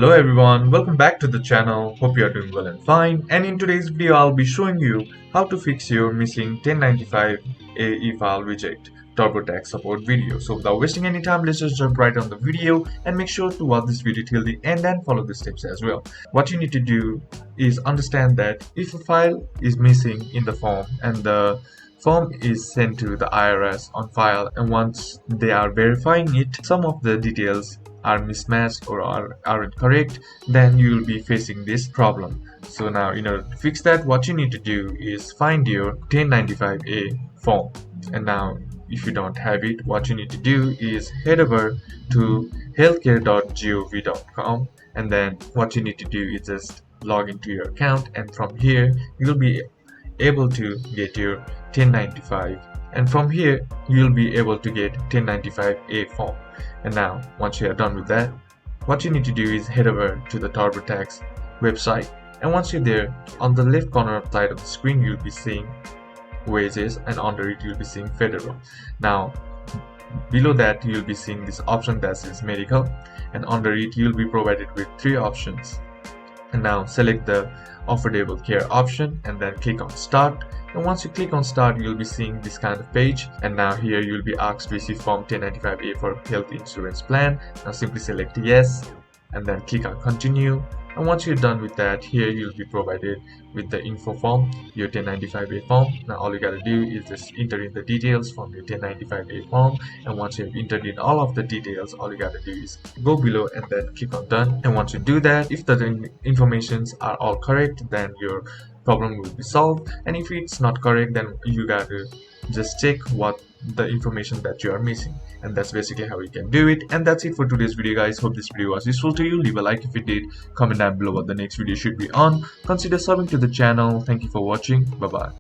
Hello everyone, welcome back to the channel. Hope you are doing well and fine. And in today's video, I'll be showing you how to fix your missing 1095A e-file reject TurboTax support video. So without wasting any time, let's just jump right on the video and make sure to watch this video till the end and follow the steps as well. What you need to do is understand that if a file is missing in the form and the form is sent to the IRS on file, and once they are verifying it, some of the details are mismatched or aren't correct, then you will be facing this problem. So now, in order to fix that, what you need to do is find your 1095A form. And now, if you don't have it, what you need to do is head over to healthcare.gov.com, and then what you need to do is just log into your account, and from here you'll be able to get your 1095, and from here you'll be able to get 1095A form. And now, once you are done with that, what you need to do is head over to the TurboTax website, and once you're there, on the left corner side of the screen you'll be seeing wages, and under it you'll be seeing federal. Now below that you'll be seeing this option that says medical, and under it you'll be provided with three options. And now select the affordable care option and then click on start, and once you click on start you'll be seeing this kind of page. And now here you'll be asked to receive form 1095A for health insurance plan. Now simply select yes and then click on continue, and once you're done with that, here you'll be provided with the info form, your 1095A form. Now all you gotta do is just enter in the details from your 1095A form, and once you've entered in all of the details, all you gotta do is go below and then click on done. And once you do that, if the informations are all correct, then your problem will be solved, and if it's not correct, then you gotta just check what the information that you are missing. And that's basically how you can do it. And that's it for today's video, guys. Hope this video was useful to you. Leave a like if it did, comment down below what the next video should be on, consider subbing to the channel. Thank you for watching. Bye bye.